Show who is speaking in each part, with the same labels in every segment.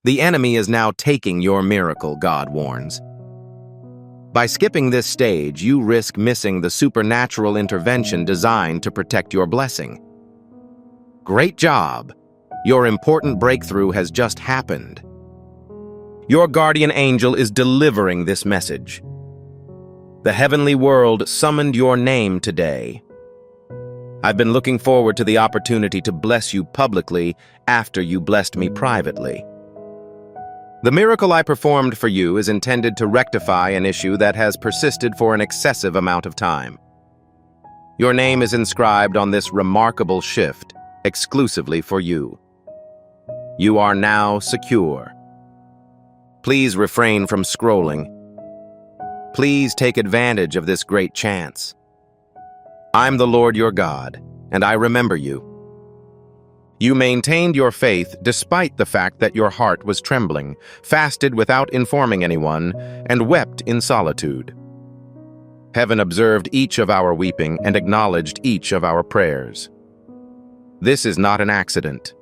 Speaker 1: The enemy is now taking your miracle, God warns. By skipping this stage, you risk missing the supernatural intervention designed to protect your blessing. Great job! Your important breakthrough has just happened. Your guardian angel is delivering this message. The heavenly world summoned your name today. I've been looking forward to the opportunity to bless you publicly after you blessed me privately. The miracle I performed for you is intended to rectify an issue that has persisted for an excessive amount of time. Your name is inscribed on this remarkable shift exclusively for you. You are now secure. Please refrain from scrolling. Please take advantage of this great chance. I'm the Lord your God, and I remember you. You maintained your faith despite the fact that your heart was trembling, fasted without informing anyone, and wept in solitude. Heaven observed each of our weeping and acknowledged each of our prayers. This is not an accident.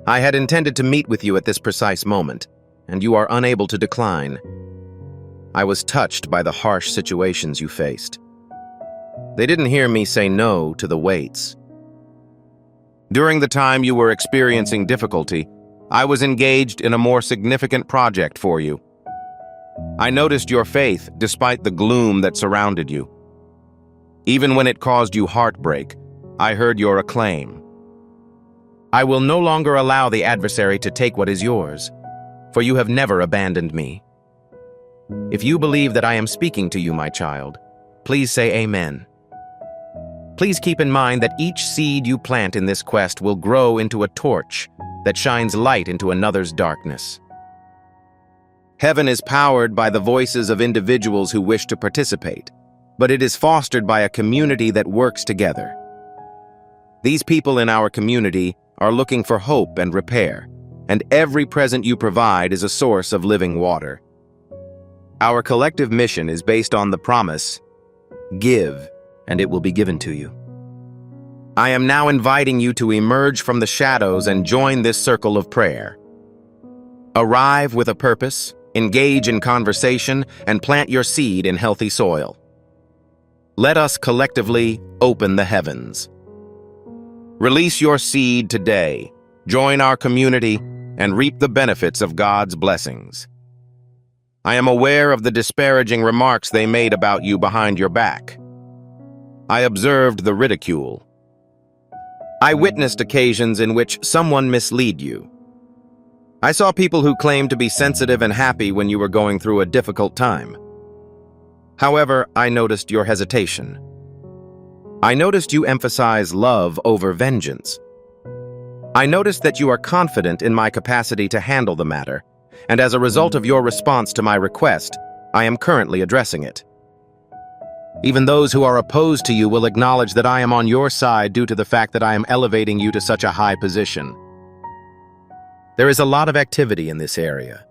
Speaker 1: I had intended to meet with you at this precise moment, and you are unable to decline. I was touched by the harsh situations you faced. They didn't hear me say no to the waits. During the time you were experiencing difficulty, I was engaged in a more significant project for you. I noticed your faith despite the gloom that surrounded you. Even when it caused you heartbreak, I heard your acclaim. I will no longer allow the adversary to take what is yours, for you have never abandoned me. If you believe that I am speaking to you, my child, please say amen. Please keep in mind that each seed you plant in this quest will grow into a torch that shines light into another's darkness. Heaven is powered by the voices of individuals who wish to participate, but it is fostered by a community that works together. These people in our community are looking for hope and repair, and every present you provide is a source of living water. Our collective mission is based on the promise, give, and it will be given to you. I am now inviting you to emerge from the shadows and join this circle of prayer. Arrive with a purpose, engage in conversation, and plant your seed in healthy soil. Let us collectively open the heavens. Release your seed today, join our community, and reap the benefits of God's blessings. I am aware of the disparaging remarks they made about you behind your back. I observed the ridicule. I witnessed occasions in which someone misled you. I saw people who claimed to be sensitive and happy when you were going through a difficult time. However, I noticed your hesitation. I noticed you emphasize love over vengeance. I noticed that you are confident in my capacity to handle the matter, and as a result of your response to my request, I am currently addressing it. Even those who are opposed to you will acknowledge that I am on your side due to the fact that I am elevating you to such a high position. There is a lot of activity in this area.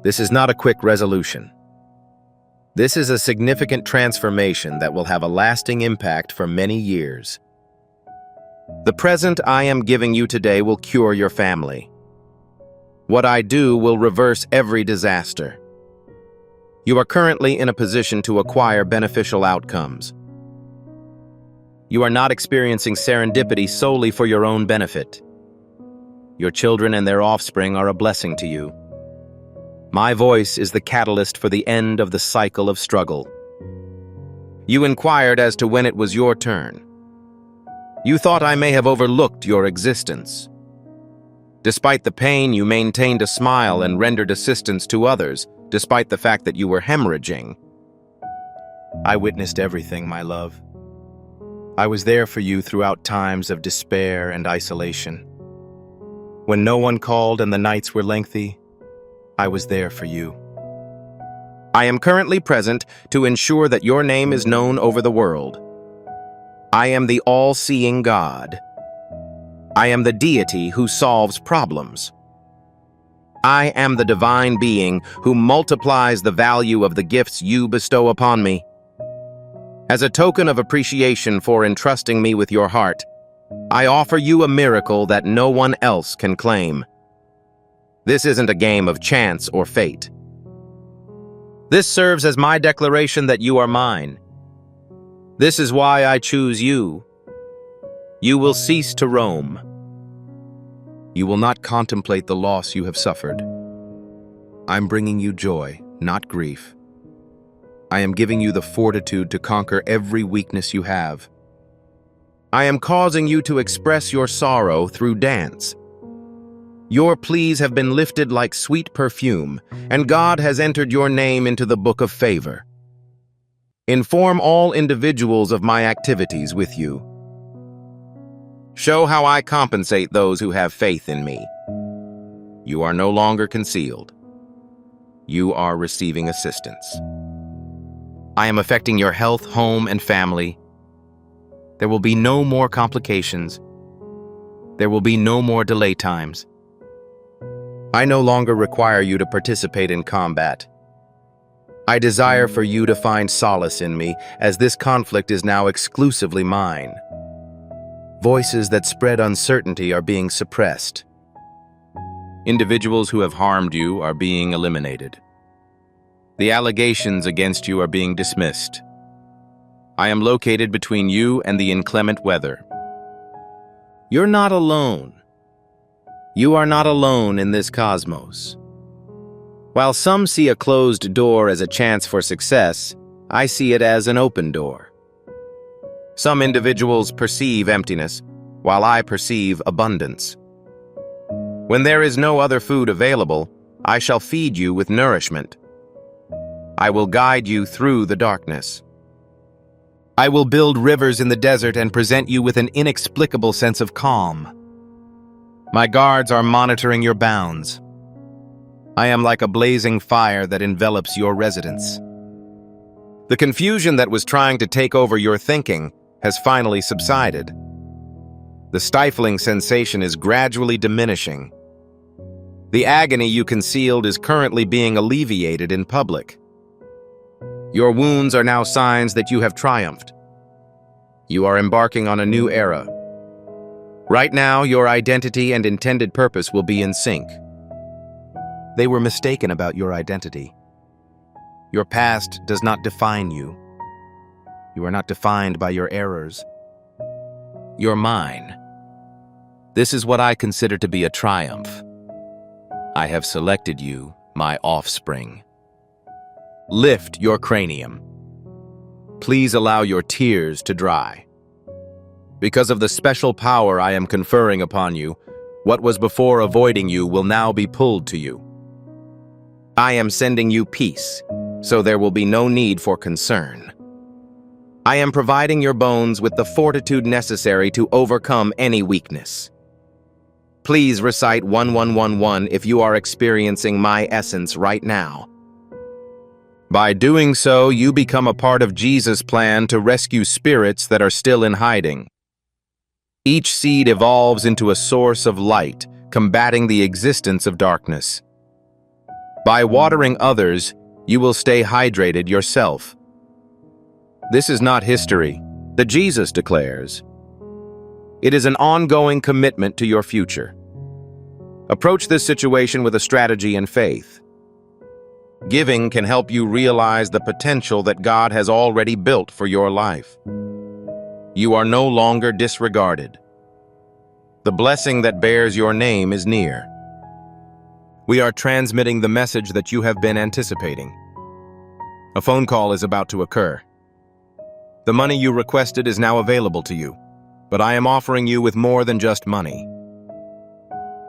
Speaker 1: This is not a quick resolution. This is a significant transformation that will have a lasting impact for many years. The present I am giving you today will cure your family. What I do will reverse every disaster. You are currently in a position to acquire beneficial outcomes. You are not experiencing serendipity solely for your own benefit. Your children and their offspring are a blessing to you. My voice is the catalyst for the end of the cycle of struggle. You inquired as to when it was your turn. You thought I may have overlooked your existence. Despite the pain, you maintained a smile and rendered assistance to others, despite the fact that you were hemorrhaging. I witnessed everything, my love. I was there for you throughout times of despair and isolation. When no one called and the nights were lengthy, I was there for you. I am currently present to ensure that your name is known over the world. I am the all-seeing God. I am the deity who solves problems. I am the divine being who multiplies the value of the gifts you bestow upon me. As a token of appreciation for entrusting me with your heart, I offer you a miracle that no one else can claim. This isn't a game of chance or fate. This serves as my declaration that you are mine. This is why I choose you. You will cease to roam. You will not contemplate the loss you have suffered. I'm bringing you joy, not grief. I am giving you the fortitude to conquer every weakness you have. I am causing you to express your sorrow through dance. Your pleas have been lifted like sweet perfume, and God has entered your name into the book of favor. Inform all individuals of my activities with you. Show how I compensate those who have faith in me. You are no longer concealed. You are receiving assistance. I am affecting your health, home, and family. There will be no more complications. There will be no more delay times. I no longer require you to participate in combat. I desire for you to find solace in me, as this conflict is now exclusively mine. Voices that spread uncertainty are being suppressed. Individuals who have harmed you are being eliminated. The allegations against you are being dismissed. I am located between you and the inclement weather. You're not alone. You are not alone in this cosmos. While some see a closed door as a chance for success, I see it as an open door. Some individuals perceive emptiness, while I perceive abundance. When there is no other food available, I shall feed you with nourishment. I will guide you through the darkness. I will build rivers in the desert and present you with an inexplicable sense of calm. My guards are monitoring your bounds. I am like a blazing fire that envelops your residence. The confusion that was trying to take over your thinking has finally subsided. The stifling sensation is gradually diminishing. The agony you concealed is currently being alleviated in public. Your wounds are now signs that you have triumphed. You are embarking on a new era. Right now, your identity and intended purpose will be in sync. They were mistaken about your identity. Your past does not define you. You are not defined by your errors. You're mine. This is what I consider to be a triumph. I have selected you, my offspring. Lift your cranium. Please allow your tears to dry. Because of the special power I am conferring upon you, what was before avoiding you will now be pulled to you. I am sending you peace, so there will be no need for concern. I am providing your bones with the fortitude necessary to overcome any weakness. Please recite 1111 if you are experiencing my essence right now. By doing so, you become a part of Jesus' plan to rescue spirits that are still in hiding. Each seed evolves into a source of light, combating the existence of darkness. By watering others, you will stay hydrated yourself. This is not history, that Jesus declares. It is an ongoing commitment to your future. Approach this situation with a strategy and faith. Giving can help you realize the potential that God has already built for your life. You are no longer disregarded. The blessing that bears your name is near. We are transmitting the message that you have been anticipating. A phone call is about to occur. The money you requested is now available to you, but I am offering you with more than just money.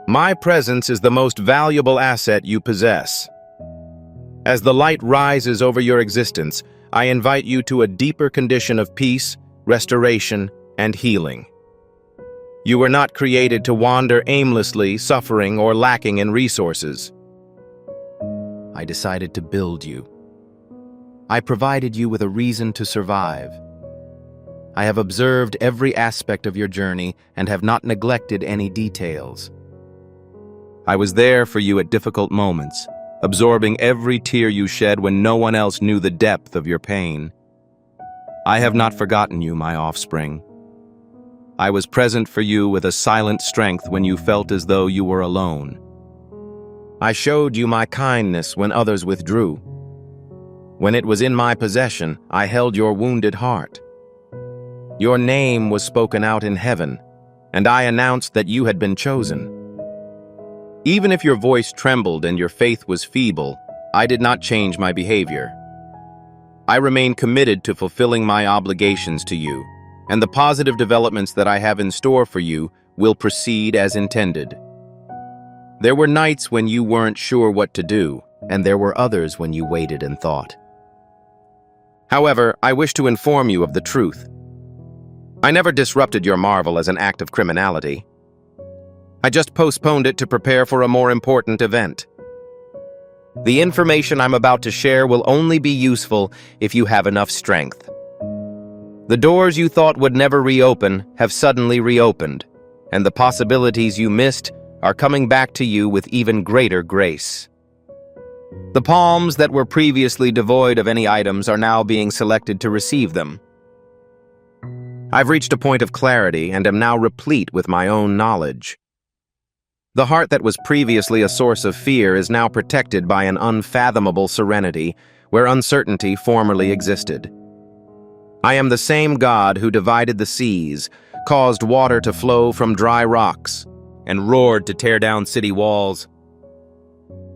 Speaker 1: My presence is the most valuable asset you possess. As the light rises over your existence, I invite you to a deeper condition of peace, restoration, and healing. You were not created to wander aimlessly, suffering, or lacking in resources. I decided to build you. I provided you with a reason to survive. I have observed every aspect of your journey and have not neglected any details. I was there for you at difficult moments, absorbing every tear you shed when no one else knew the depth of your pain. I have not forgotten you, my offspring. I was present for you with a silent strength when you felt as though you were alone. I showed you my kindness when others withdrew. When it was in my possession, I held your wounded heart. Your name was spoken out in heaven, and I announced that you had been chosen. Even if your voice trembled and your faith was feeble, I did not change my behavior. I remain committed to fulfilling my obligations to you, and the positive developments that I have in store for you will proceed as intended. There were nights when you weren't sure what to do, and there were others when you waited and thought. However, I wish to inform you of the truth. I never disrupted your marvel as an act of criminality. I just postponed it to prepare for a more important event. The information I'm about to share will only be useful if you have enough strength. The doors you thought would never reopen have suddenly reopened, and the possibilities you missed are coming back to you with even greater grace. The palms that were previously devoid of any items are now being selected to receive them. I've reached a point of clarity and am now replete with my own knowledge. The heart that was previously a source of fear is now protected by an unfathomable serenity where uncertainty formerly existed. I am the same God who divided the seas, caused water to flow from dry rocks, and roared to tear down city walls.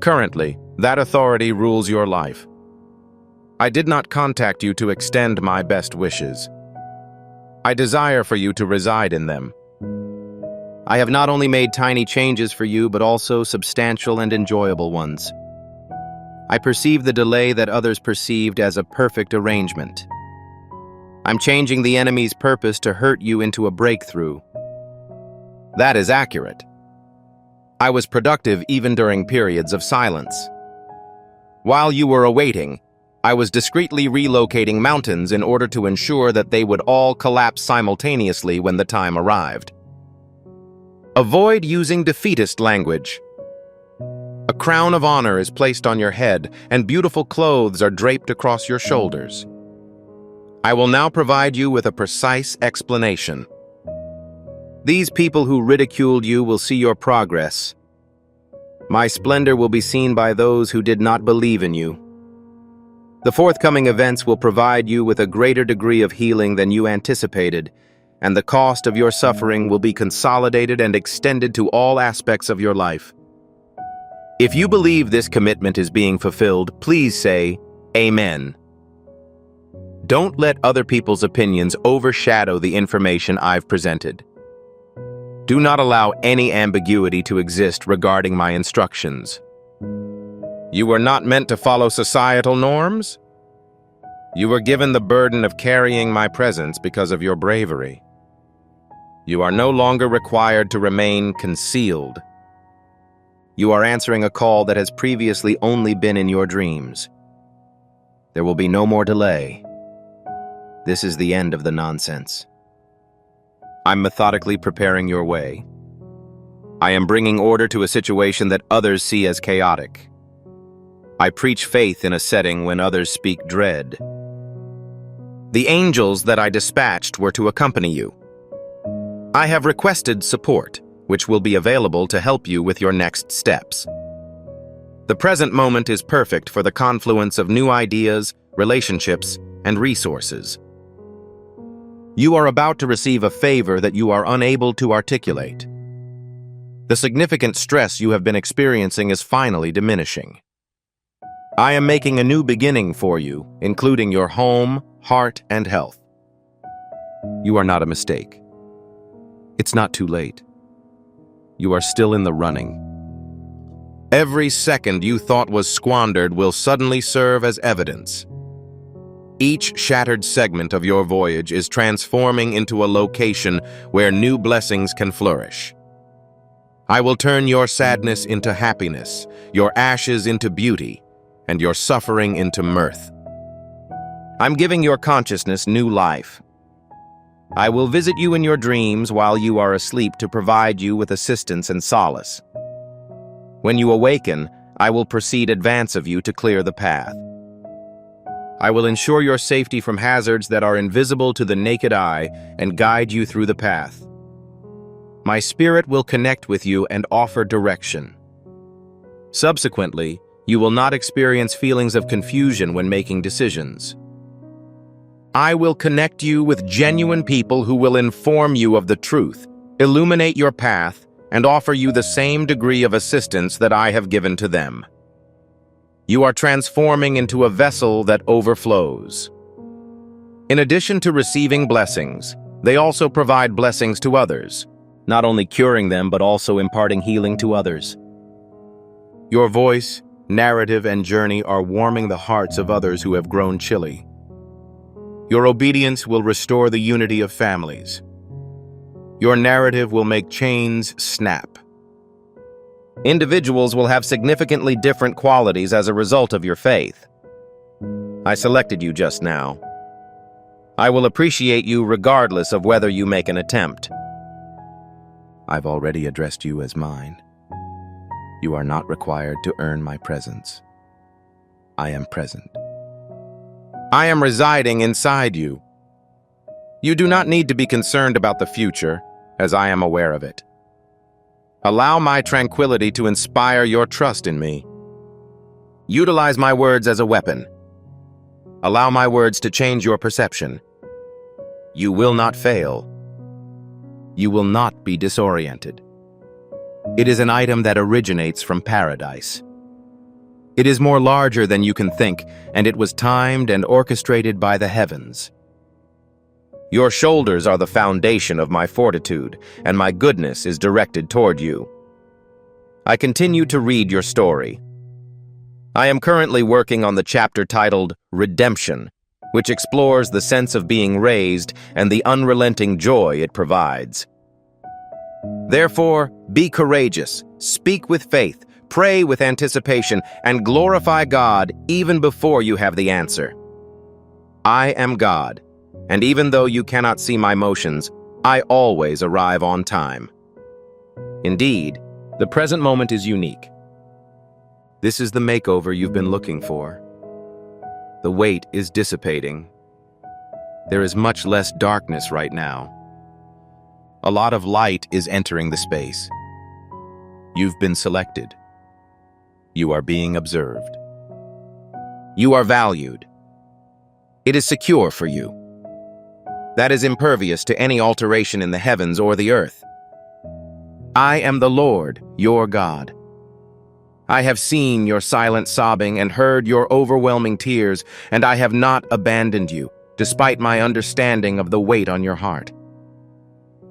Speaker 1: Currently, that authority rules your life. I did not contact you to extend my best wishes. I desire for you to reside in them. I have not only made tiny changes for you, but also substantial and enjoyable ones. I perceive the delay that others perceived as a perfect arrangement. I'm changing the enemy's purpose to hurt you into a breakthrough. That is accurate. I was productive even during periods of silence. While you were awaiting, I was discreetly relocating mountains in order to ensure that they would all collapse simultaneously when the time arrived. Avoid using defeatist language. A crown of honor is placed on your head, and beautiful clothes are draped across your shoulders. I will now provide you with a precise explanation. These people who ridiculed you will see your progress. My splendor will be seen by those who did not believe in you. The forthcoming events will provide you with a greater degree of healing than you anticipated, and the cost of your suffering will be consolidated and extended to all aspects of your life. If you believe this commitment is being fulfilled, please say, Amen. Don't let other people's opinions overshadow the information I've presented. Do not allow any ambiguity to exist regarding my instructions. You were not meant to follow societal norms. You were given the burden of carrying my presence because of your bravery. You are no longer required to remain concealed. You are answering a call that has previously only been in your dreams. There will be no more delay. This is the end of the nonsense. I'm methodically preparing your way. I am bringing order to a situation that others see as chaotic. I preach faith in a setting when others speak dread. The angels that I dispatched were to accompany you. I have requested support, which will be available to help you with your next steps. The present moment is perfect for the confluence of new ideas, relationships, and resources. You are about to receive a favor that you are unable to articulate. The significant stress you have been experiencing is finally diminishing. I am making a new beginning for you, including your home, heart, and health. You are not a mistake. It's not too late. You are still in the running. Every second you thought was squandered will suddenly serve as evidence. Each shattered segment of your voyage is transforming into a location where new blessings can flourish. I will turn your sadness into happiness, your ashes into beauty, and your suffering into mirth. I'm giving your consciousness new life. I will visit you in your dreams while you are asleep to provide you with assistance and solace. When you awaken, I will proceed advance of you to clear the path. I will ensure your safety from hazards that are invisible to the naked eye and guide you through the path. My spirit will connect with you and offer direction. Subsequently, you will not experience feelings of confusion when making decisions. I will connect you with genuine people who will inform you of the truth, illuminate your path, and offer you the same degree of assistance that I have given to them. You are transforming into a vessel that overflows. In addition to receiving blessings, they also provide blessings to others, not only curing them but also imparting healing to others. Your voice, narrative, and journey are warming the hearts of others who have grown chilly. Your obedience will restore the unity of families. Your narrative will make chains snap. Individuals will have significantly different qualities as a result of your faith. I selected you just now. I will appreciate you regardless of whether you make an attempt. I've already addressed you as mine. You are not required to earn my presence. I am present. I am residing inside you. You do not need to be concerned about the future, as I am aware of it. Allow my tranquility to inspire your trust in me. Utilize my words as a weapon. Allow my words to change your perception. You will not fail. You will not be disoriented. It is an item that originates from paradise. It is more larger than you can think, and it was timed and orchestrated by the heavens. Your shoulders are the foundation of my fortitude, and my goodness is directed toward you. I continue to read your story. I am currently working on the chapter titled Redemption, which explores the sense of being raised and the unrelenting joy it provides. Therefore, be courageous, speak with faith, pray with anticipation, and glorify God even before you have the answer. I am God, and even though you cannot see my motions, I always arrive on time. Indeed, the present moment is unique. This is the makeover you've been looking for. The weight is dissipating. There is much less darkness right now. A lot of light is entering the space. You've been selected. You are being observed. You are valued. It is secure for you. That is impervious to any alteration in the heavens or the earth. I am the Lord, your God. I have seen your silent sobbing and heard your overwhelming tears, and I have not abandoned you, despite my understanding of the weight on your heart.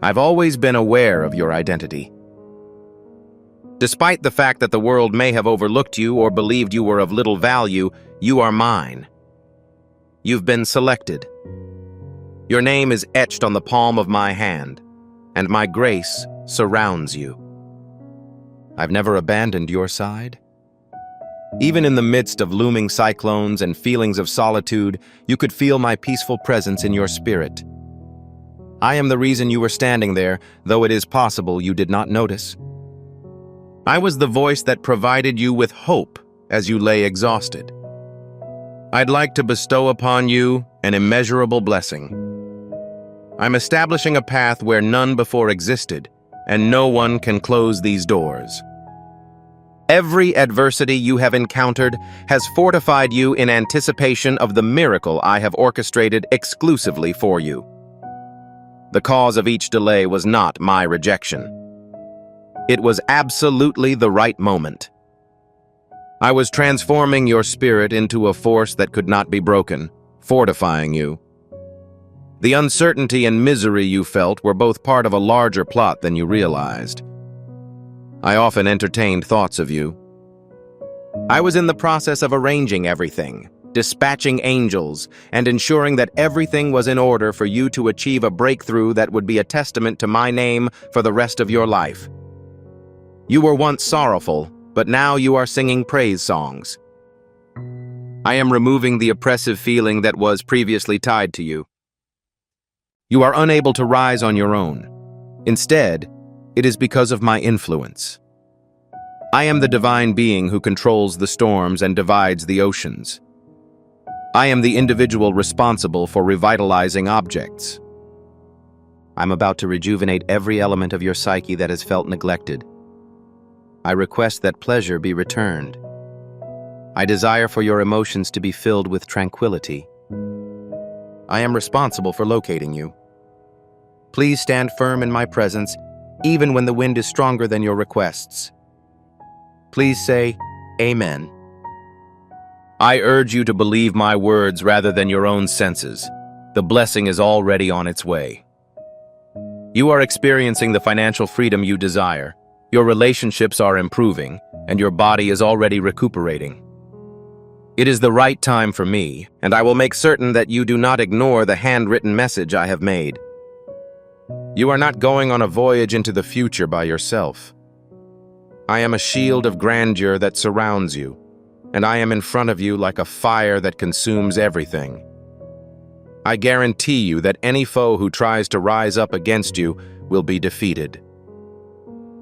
Speaker 1: I've always been aware of your identity. Despite the fact that the world may have overlooked you or believed you were of little value, you are mine. You've been selected. Your name is etched on the palm of my hand, and my grace surrounds you. I've never abandoned your side. Even in the midst of looming cyclones and feelings of solitude, you could feel my peaceful presence in your spirit. I am the reason you were standing there, though it is possible you did not notice. I was the voice that provided you with hope as you lay exhausted. I'd like to bestow upon you an immeasurable blessing. I'm establishing a path where none before existed, and no one can close these doors. Every adversity you have encountered has fortified you in anticipation of the miracle I have orchestrated exclusively for you. The cause of each delay was not my rejection. It was absolutely the right moment. I was transforming your spirit into a force that could not be broken, fortifying you. The uncertainty and misery you felt were both part of a larger plot than you realized. I often entertained thoughts of you. I was in the process of arranging everything, dispatching angels, and ensuring that everything was in order for you to achieve a breakthrough that would be a testament to my name for the rest of your life. You were once sorrowful, but now you are singing praise songs. I am removing the oppressive feeling that was previously tied to you. You are unable to rise on your own. Instead, it is because of my influence. I am the divine being who controls the storms and divides the oceans. I am the individual responsible for revitalizing objects. I'm about to rejuvenate every element of your psyche that has felt neglected. I request that pleasure be returned. I desire for your emotions to be filled with tranquility. I am responsible for locating you. Please stand firm in my presence, even when the wind is stronger than your requests. Please say, Amen. I urge you to believe my words rather than your own senses. The blessing is already on its way. You are experiencing the financial freedom you desire. Your relationships are improving, and your body is already recuperating. It is the right time for me, and I will make certain that you do not ignore the handwritten message I have made. You are not going on a voyage into the future by yourself. I am a shield of grandeur that surrounds you, and I am in front of you like a fire that consumes everything. I guarantee you that any foe who tries to rise up against you will be defeated.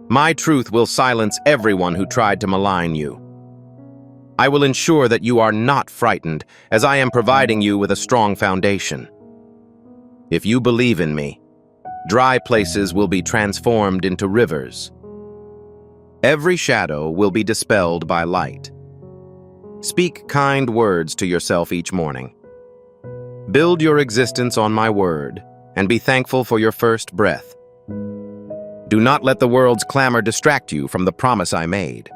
Speaker 1: My truth will silence everyone who tried to malign you. I will ensure that you are not frightened, as I am providing you with a strong foundation. If you believe in me, dry places will be transformed into rivers. Every shadow will be dispelled by light. Speak kind words to yourself each morning. Build your existence on my word, and be thankful for your first breath. Do not let the world's clamor distract you from the promise I made.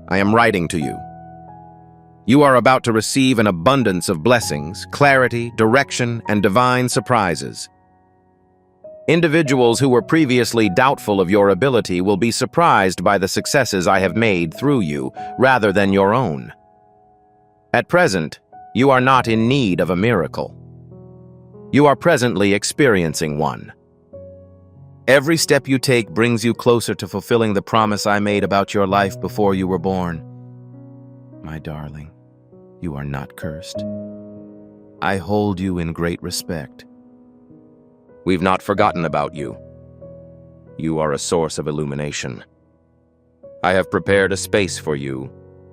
Speaker 1: I am writing to you. You are about to receive an abundance of blessings, clarity, direction, and divine surprises. Individuals who were previously doubtful of your ability will be surprised by the successes I have made through you, rather than your own. At present, you are not in need of a miracle. You are presently experiencing one. Every step you take brings you closer to fulfilling the promise I made about your life before you were born. My darling, you are not cursed. I hold you in great respect. We've not forgotten about you. You are a source of illumination. I have prepared a space for you,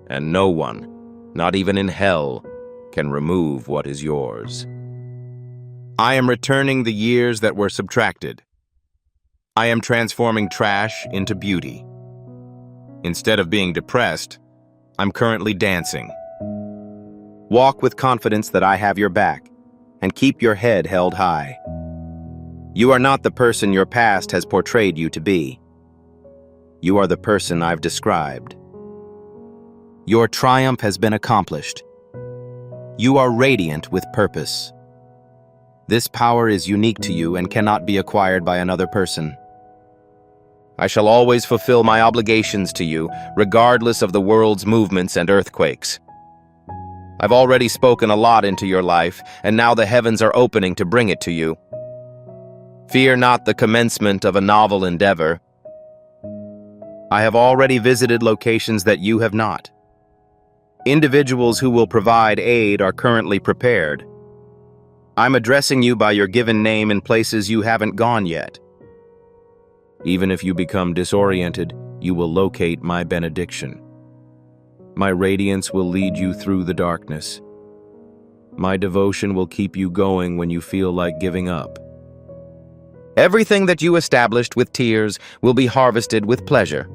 Speaker 1: and no one, not even in hell, can remove what is yours. I am returning the years that were subtracted. I am transforming trash into beauty. Instead of being depressed, I'm currently dancing. Walk with confidence that I have your back, and keep your head held high. You are not the person your past has portrayed you to be. You are the person I've described. Your triumph has been accomplished. You are radiant with purpose. This power is unique to you and cannot be acquired by another person. I shall always fulfill my obligations to you, regardless of the world's movements and earthquakes. I've already spoken a lot into your life, and now the heavens are opening to bring it to you. Fear not the commencement of a novel endeavor. I have already visited locations that you have not. Individuals who will provide aid are currently prepared. I'm addressing you by your given name in places you haven't gone yet. Even if you become disoriented, you will locate my benediction. My radiance will lead you through the darkness. My devotion will keep you going when you feel like giving up. Everything that you established with tears will be harvested with pleasure.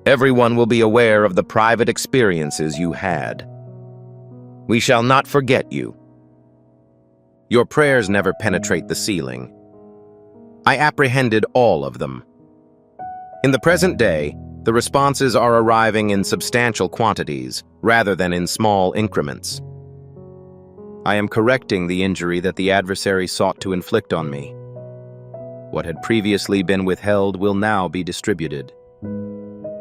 Speaker 1: Everyone will be aware of the private experiences you had. We shall not forget you. Your prayers never penetrate the ceiling. I apprehended all of them. In the present day, the responses are arriving in substantial quantities rather than in small increments. I am correcting the injury that the adversary sought to inflict on me. What had previously been withheld will now be distributed.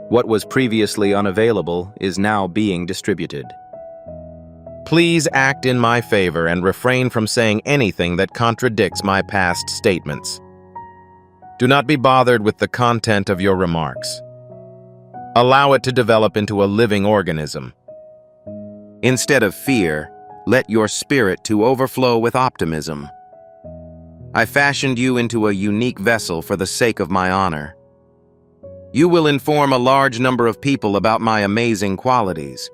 Speaker 1: What was previously unavailable is now being distributed. Please act in my favor and refrain from saying anything that contradicts my past statements. Do not be bothered with the content of your remarks. Allow it to develop into a living organism. Instead of fear, let your spirit to overflow with optimism. I fashioned you into a unique vessel for the sake of my honor. You will inform a large number of people about my amazing qualities.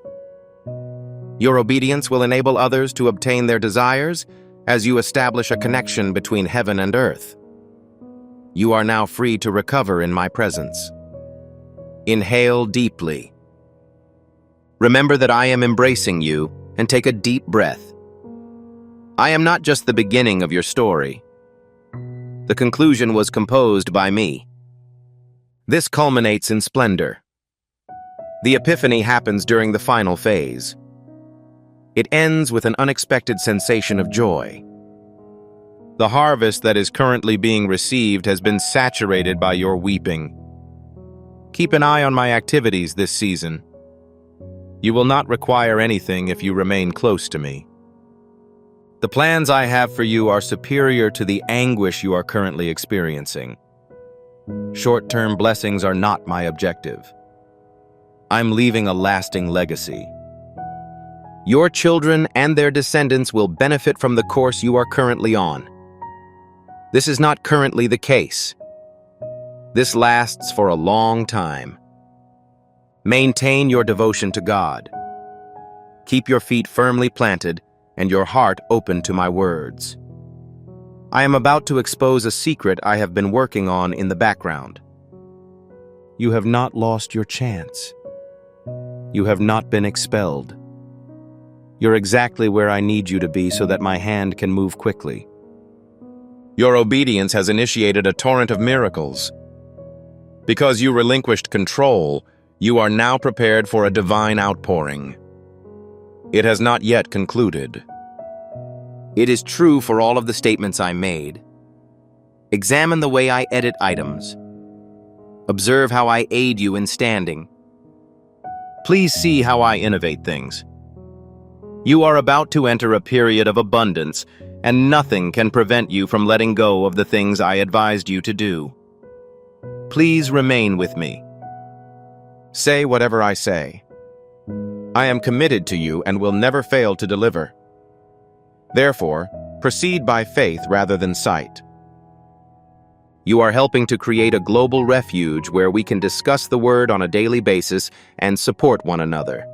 Speaker 1: Your obedience will enable others to obtain their desires as you establish a connection between heaven and earth. You are now free to recover in my presence. Inhale deeply. Remember that I am embracing you, and take a deep breath. I am not just the beginning of your story. The conclusion was composed by me. This culminates in splendor. The epiphany happens during the final phase. It ends with an unexpected sensation of joy. The harvest that is currently being received has been saturated by your weeping. Keep an eye on my activities this season. You will not require anything if you remain close to me. The plans I have for you are superior to the anguish you are currently experiencing. Short-term blessings are not my objective. I'm leaving a lasting legacy. Your children and their descendants will benefit from the course you are currently on. This is not currently the case. This lasts for a long time. Maintain your devotion to God. Keep your feet firmly planted and your heart open to my words. I am about to expose a secret I have been working on in the background. You have not lost your chance. You have not been expelled. You're exactly where I need you to be so that my hand can move quickly. Your obedience has initiated a torrent of miracles. Because you relinquished control, you are now prepared for a divine outpouring. It has not yet concluded. It is true for all of the statements I made. Examine the way I edit items. Observe how I aid you in standing. Please see how I innovate things. You are about to enter a period of abundance, and nothing can prevent you from letting go of the things I advised you to do. Please remain with me. Say whatever I say. I am committed to you and will never fail to deliver. Therefore, proceed by faith rather than sight. You are helping to create a global refuge where we can discuss the word on a daily basis and support one another.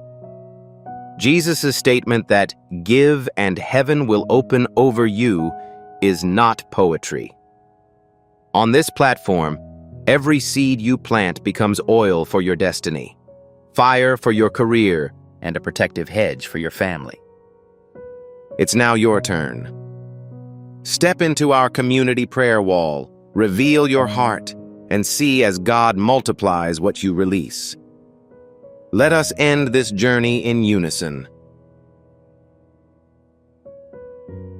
Speaker 1: Jesus' statement that give and heaven will open over you is not poetry. On this platform, every seed you plant becomes oil for your destiny, fire for your career, and a protective hedge for your family. It's now your turn. Step into our community prayer wall, reveal your heart, and see as God multiplies what you release. Let us end this journey in unison.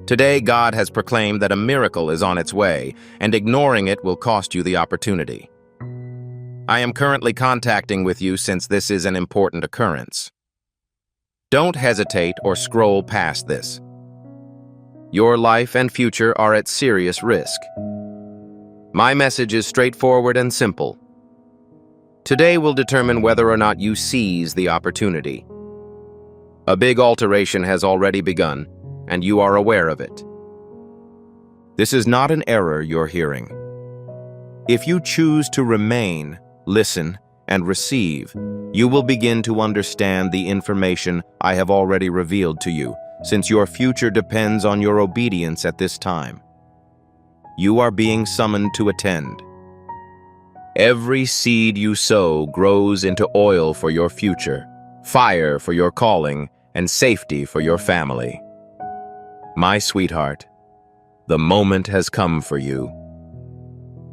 Speaker 1: Today, God has proclaimed that a miracle is on its way, and ignoring it will cost you the opportunity. I am currently contacting with you since this is an important occurrence. Don't hesitate or scroll past this. Your life and future are at serious risk. My message is straightforward and simple. Today will determine whether or not you seize the opportunity. A big alteration has already begun, and you are aware of it. This is not an error you're hearing. If you choose to remain, listen, and receive, you will begin to understand the information I have already revealed to you, since your future depends on your obedience at this time. You are being summoned to attend. Every seed you sow grows into oil for your future, fire for your calling, and safety for your family. My sweetheart, the moment has come for you.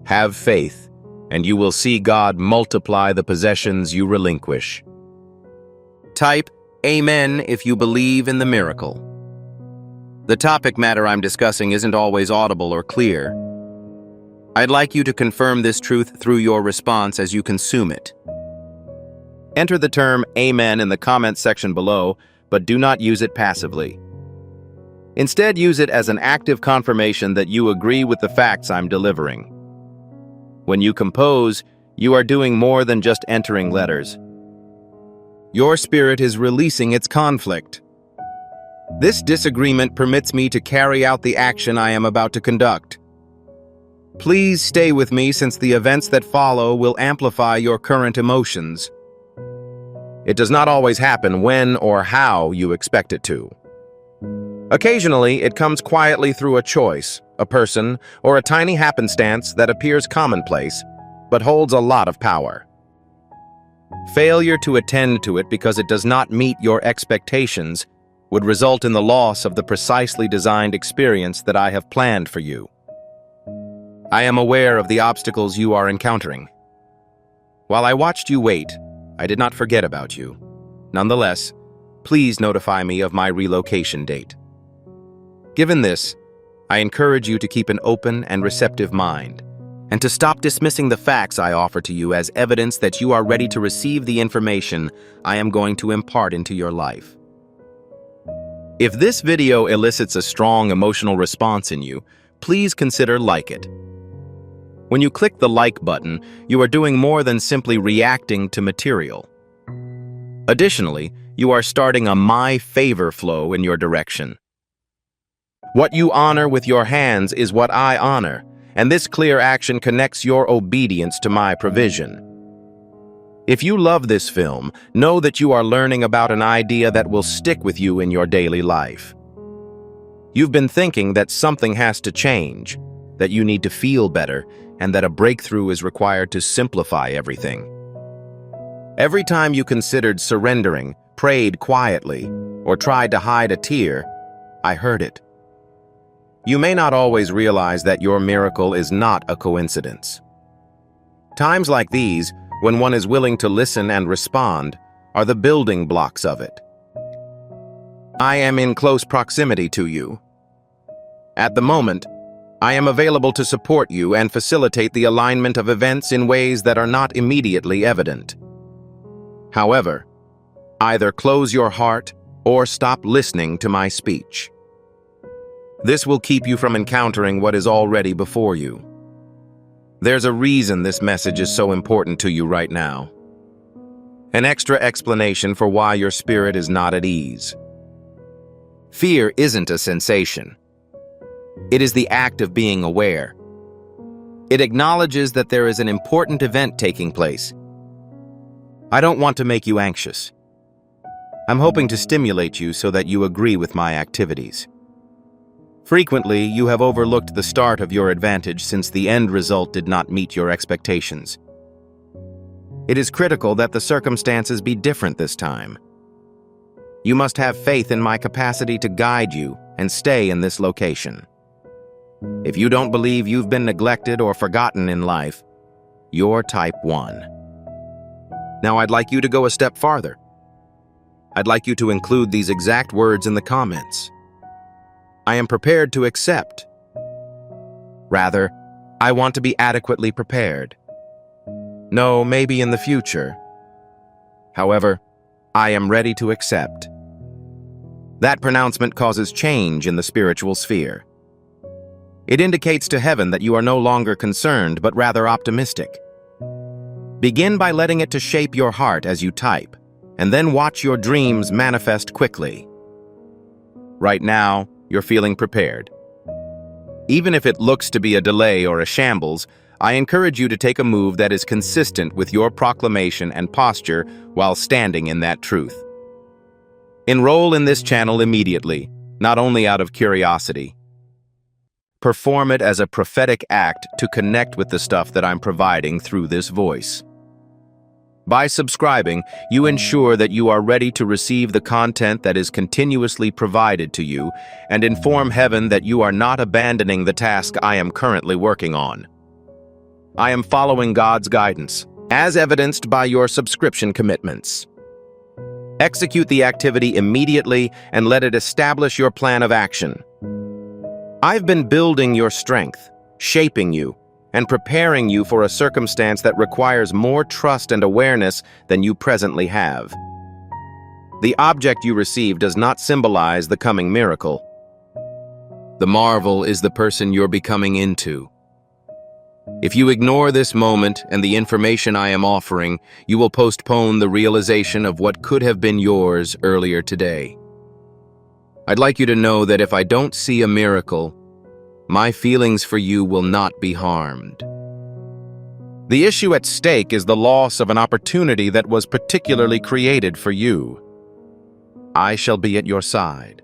Speaker 1: Have faith, and you will see God multiply the possessions you relinquish. Type Amen if you believe in the miracle. The topic matter I'm discussing isn't always audible or clear. I'd like you to confirm this truth through your response as you consume it. Enter the term Amen in the comments section below, but do not use it passively. Instead, use it as an active confirmation that you agree with the facts I'm delivering. When you compose, you are doing more than just entering letters. Your spirit is releasing its conflict. This disagreement permits me to carry out the action I am about to conduct. Please stay with me since the events that follow will amplify your current emotions. It does not always happen when or how you expect it to. Occasionally, it comes quietly through a choice, a person, or a tiny happenstance that appears commonplace, but holds a lot of power. Failure to attend to it because it does not meet your expectations would result in the loss of the precisely designed experience that I have planned for you. I am aware of the obstacles you are encountering. While I watched you wait, I did not forget about you. Nonetheless, please notify me of my relocation date. Given this, I encourage you to keep an open and receptive mind, and to stop dismissing the facts I offer to you as evidence that you are ready to receive the information I am going to impart into your life. If this video elicits a strong emotional response in you, please consider like it. When you click the like button, you are doing more than simply reacting to material. Additionally, you are starting a my favor flow in your direction. What you honor with your hands is what I honor, and this clear action connects your obedience to my provision. If you love this film, know that you are learning about an idea that will stick with you in your daily life. You've been thinking that something has to change, that you need to feel better, and that a breakthrough is required to simplify everything. Every time you considered surrendering, prayed quietly, or tried to hide a tear, I heard it. You may not always realize that your miracle is not a coincidence. Times like these, when one is willing to listen and respond, are the building blocks of it. I am in close proximity to you. At the moment, I am available to support you and facilitate the alignment of events in ways that are not immediately evident. However, either close your heart or stop listening to my speech. This will keep you from encountering what is already before you. There's a reason this message is so important to you right now. An extra explanation for why your spirit is not at ease. Fear isn't a sensation. It is the act of being aware. It acknowledges that there is an important event taking place. I don't want to make you anxious. I'm hoping to stimulate you so that you agree with my activities. Frequently, you have overlooked the start of your advantage since the end result did not meet your expectations. It is critical that the circumstances be different this time. You must have faith in my capacity to guide you and stay in this location. If you don't believe you've been neglected or forgotten in life, you're type 1. Now I'd like you to go a step farther. I'd like you to include these exact words in the comments. I am prepared to accept. Rather, I want to be adequately prepared. No, maybe in the future. However, I am ready to accept. That pronouncement causes change in the spiritual sphere. It indicates to heaven that you are no longer concerned, but rather optimistic. Begin by letting it to shape your heart as you type, and then watch your dreams manifest quickly. Right now, you're feeling prepared. Even if it looks to be a delay or a shambles, I encourage you to take a move that is consistent with your proclamation and posture while standing in that truth. Enroll in this channel immediately, not only out of curiosity. Perform it as a prophetic act to connect with the stuff that I'm providing through this voice. By subscribing, you ensure that you are ready to receive the content that is continuously provided to you and inform heaven that you are not abandoning the task I am currently working on. I am following God's guidance, as evidenced by your subscription commitments. Execute the activity immediately and let it establish your plan of action. I've been building your strength, shaping you, and preparing you for a circumstance that requires more trust and awareness than you presently have. The object you receive does not symbolize the coming miracle. The marvel is the person you're becoming into. If you ignore this moment and the information I am offering, you will postpone the realization of what could have been yours earlier today. I'd like you to know that if I don't see a miracle, my feelings for you will not be harmed. The issue at stake is the loss of an opportunity that was particularly created for you. I shall be at your side.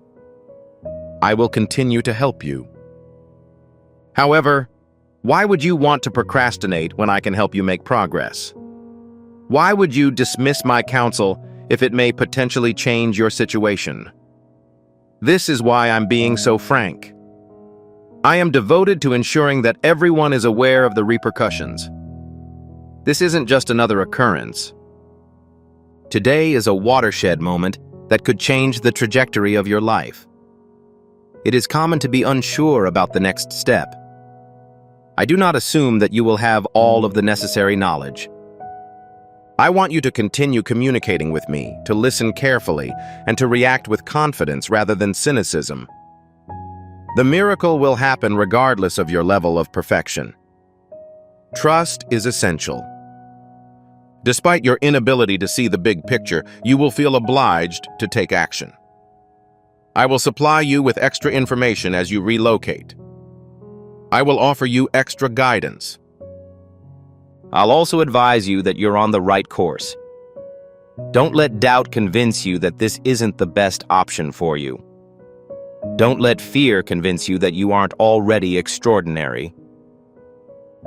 Speaker 1: I will continue to help you. However, why would you want to procrastinate when I can help you make progress? Why would you dismiss my counsel if it may potentially change your situation? This is why I'm being so frank. I am devoted to ensuring that everyone is aware of the repercussions. This isn't just another occurrence. Today is a watershed moment that could change the trajectory of your life. It is common to be unsure about the next step. I do not assume that you will have all of the necessary knowledge. I want you to continue communicating with me, to listen carefully, and to react with confidence rather than cynicism. The miracle will happen regardless of your level of perfection. Trust is essential. Despite your inability to see the big picture, you will feel obliged to take action. I will supply you with extra information as you relocate. I will offer you extra guidance. I'll also advise you that you're on the right course. Don't let doubt convince you that this isn't the best option for you. Don't let fear convince you that you aren't already extraordinary.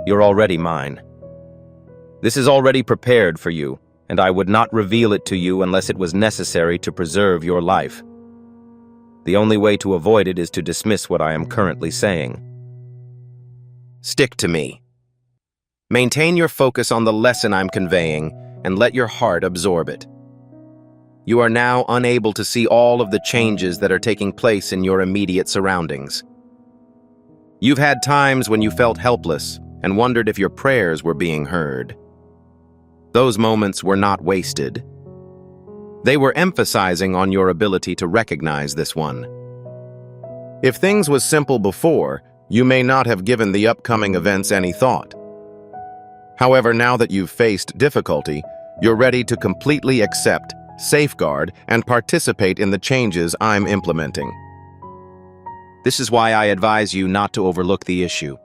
Speaker 1: You're already mine. This is already prepared for you, and I would not reveal it to you unless it was necessary to preserve your life. The only way to avoid it is to dismiss what I am currently saying. Stick to me. Maintain your focus on the lesson I'm conveying and let your heart absorb it. You are now unable to see all of the changes that are taking place in your immediate surroundings. You've had times when you felt helpless and wondered if your prayers were being heard. Those moments were not wasted. They were emphasizing on your ability to recognize this one. If things was simple before, you may not have given the upcoming events any thought. However, now that you've faced difficulty, you're ready to completely accept, safeguard, and participate in the changes I'm implementing. This is why I advise you not to overlook the issue.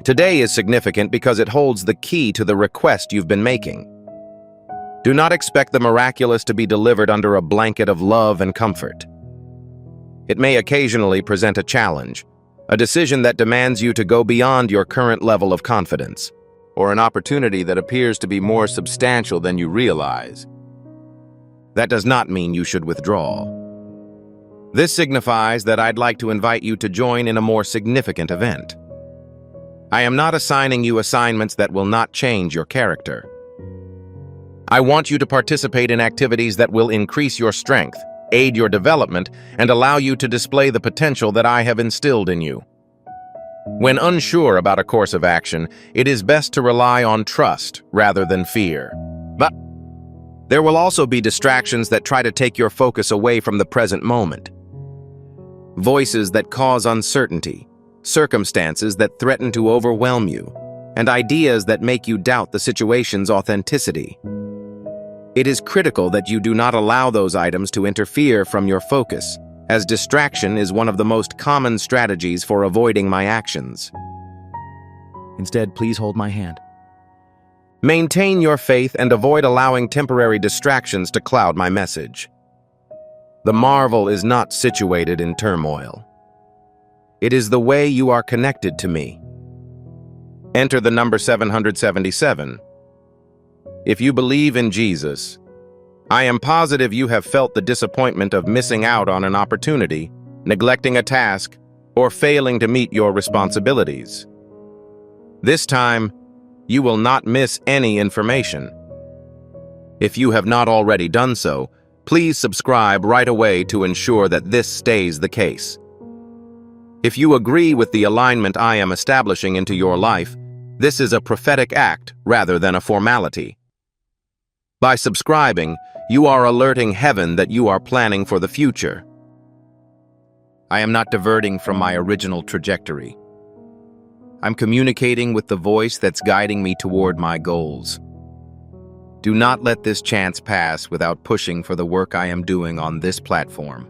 Speaker 1: Today is significant because it holds the key to the request you've been making. Do not expect the miraculous to be delivered under a blanket of love and comfort. It may occasionally present a challenge, a decision that demands you to go beyond your current level of confidence, or an opportunity that appears to be more substantial than you realize. That does not mean you should withdraw. This signifies that I'd like to invite you to join in a more significant event. I am not assigning you assignments that will not change your character. I want you to participate in activities that will increase your strength, aid your development, and allow you to display the potential that I have instilled in you. When unsure about a course of action, it is best to rely on trust rather than fear. But there will also be distractions that try to take your focus away from the present moment. Voices that cause uncertainty, circumstances that threaten to overwhelm you, and ideas that make you doubt the situation's authenticity. It is critical that you do not allow those items to interfere from your focus, as distraction is one of the most common strategies for avoiding my actions. Instead, please hold my hand. Maintain your faith and avoid allowing temporary distractions to cloud my message. The marvel is not situated in turmoil. It is the way you are connected to me. Enter the number 777. If you believe in Jesus, I am positive you have felt the disappointment of missing out on an opportunity, neglecting a task, or failing to meet your responsibilities. This time, you will not miss any information. If you have not already done so, please subscribe right away to ensure that this stays the case. If you agree with the alignment I am establishing into your life, this is a prophetic act rather than a formality. By subscribing, you are alerting heaven that you are planning for the future. I am not diverting from my original trajectory. I'm communicating with the voice that's guiding me toward my goals. Do not let this chance pass without pushing for the work I am doing on this platform.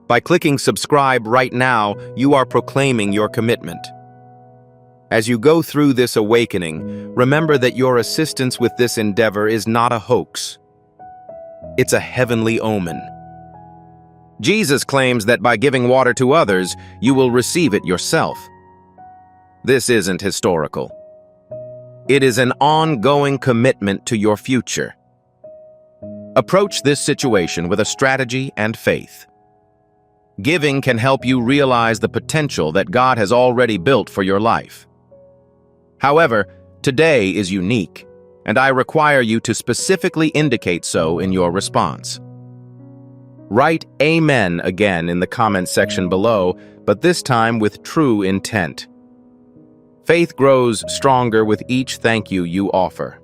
Speaker 1: By clicking subscribe right now, you are proclaiming your commitment. As you go through this awakening, remember that your assistance with this endeavor is not a hoax. It's a heavenly omen. Jesus claims that by giving water to others, you will receive it yourself. This isn't historical. It is an ongoing commitment to your future. Approach this situation with a strategy and faith. Giving can help you realize the potential that God has already built for your life. However, today is unique, and I require you to specifically indicate so in your response. Write Amen again in the comment section below, but this time with true intent. Faith grows stronger with each thank you you offer.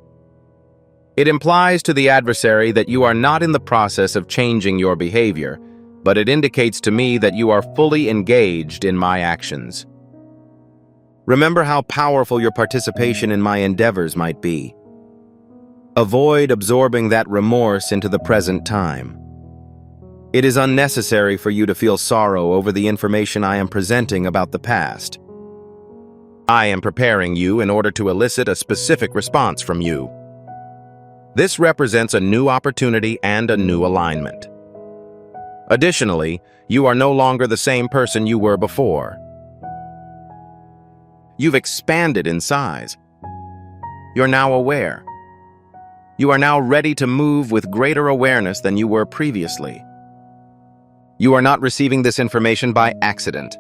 Speaker 1: It implies to the adversary that you are not in the process of changing your behavior, but it indicates to me that you are fully engaged in my actions. Remember how powerful your participation in my endeavors might be. Avoid absorbing that remorse into the present time. It is unnecessary for you to feel sorrow over the information I am presenting about the past. I am preparing you in order to elicit a specific response from you. This represents a new opportunity and a new alignment. Additionally, you are no longer the same person you were before. You've expanded in size. You're now aware. You are now ready to move with greater awareness than you were previously. You are not receiving this information by accident.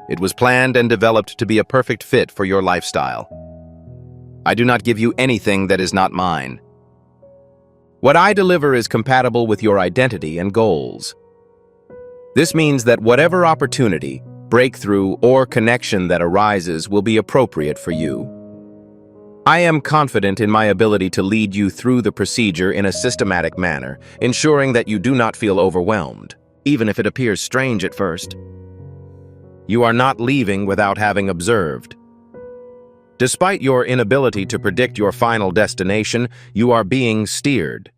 Speaker 1: It was planned and developed to be a perfect fit for your lifestyle. I do not give you anything that is not mine. What I deliver is compatible with your identity and goals. This means that whatever opportunity, breakthrough, or connection that arises will be appropriate for you. I am confident in my ability to lead you through the procedure in a systematic manner, ensuring that you do not feel overwhelmed, even if it appears strange at first. You are not leaving without having observed. Despite your inability to predict your final destination, you are being steered.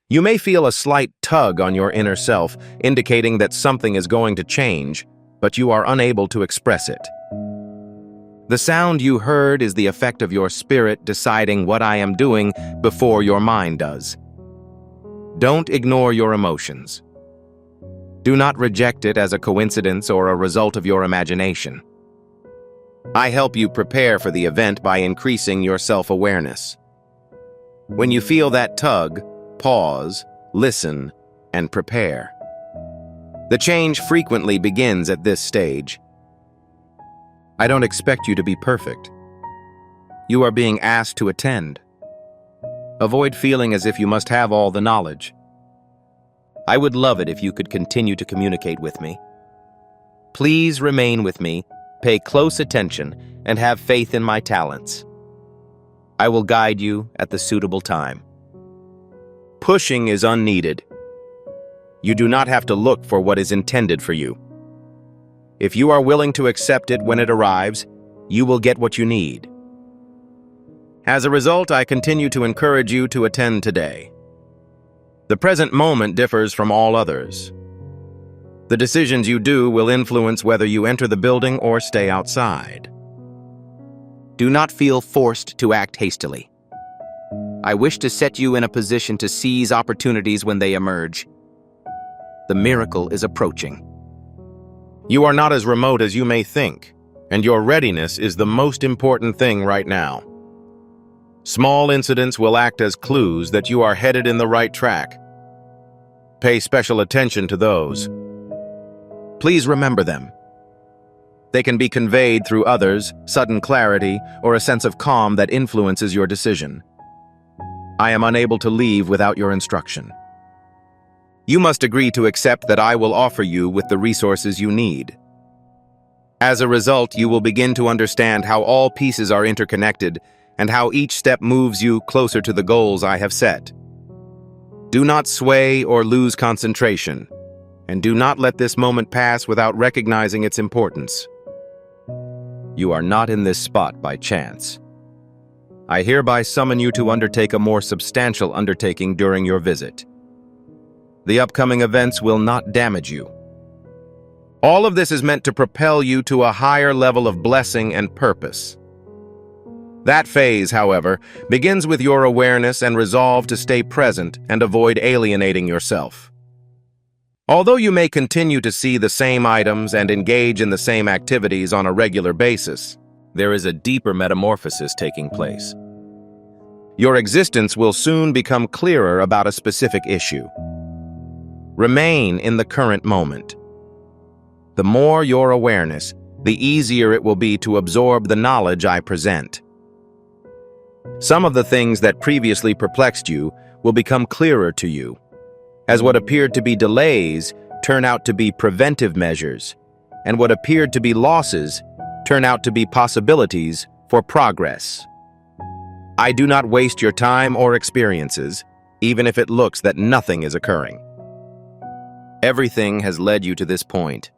Speaker 1: You may feel a slight tug on your inner self, indicating that something is going to change, but you are unable to express it. The sound you heard is the effect of your spirit deciding what I am doing before your mind does. Don't ignore your emotions. Do not reject it as a coincidence or a result of your imagination. I help you prepare for the event by increasing your self-awareness. When you feel that tug, pause, listen, and prepare. The change frequently begins at this stage. I don't expect you to be perfect. You are being asked to attend. Avoid feeling as if you must have all the knowledge. I would love it if you could continue to communicate with me. Please remain with me, pay close attention, and have faith in my talents. I will guide you at the suitable time. Pushing is unneeded. You do not have to look for what is intended for you. If you are willing to accept it when it arrives, you will get what you need. As a result, I continue to encourage you to attend today. The present moment differs from all others. The decisions you do will influence whether you enter the building or stay outside. Do not feel forced to act hastily. I wish to set you in a position to seize opportunities when they emerge. The miracle is approaching. You are not as remote as you may think, and your readiness is the most important thing right now. Small incidents will act as clues that you are headed in the right track. Pay special attention to those. Please remember them. They can be conveyed through others, sudden clarity, or a sense of calm that influences your decision. I am unable to leave without your instruction. You must agree to accept that I will offer you with the resources you need. As a result, you will begin to understand how all pieces are interconnected and how each step moves you closer to the goals I have set. Do not sway or lose concentration, and do not let this moment pass without recognizing its importance. You are not in this spot by chance. I hereby summon you to undertake a more substantial undertaking during your visit. The upcoming events will not damage you. All of this is meant to propel you to a higher level of blessing and purpose. That phase, however, begins with your awareness and resolve to stay present and avoid alienating yourself. Although you may continue to see the same items and engage in the same activities on a regular basis, there is a deeper metamorphosis taking place. Your existence will soon become clearer about a specific issue. Remain in the current moment. The more your awareness, the easier it will be to absorb the knowledge I present. Some of the things that previously perplexed you will become clearer to you, as what appeared to be delays turn out to be preventive measures, and what appeared to be losses turn out to be possibilities for progress. I do not waste your time or experiences, even if it looks that nothing is occurring. Everything has led you to this point,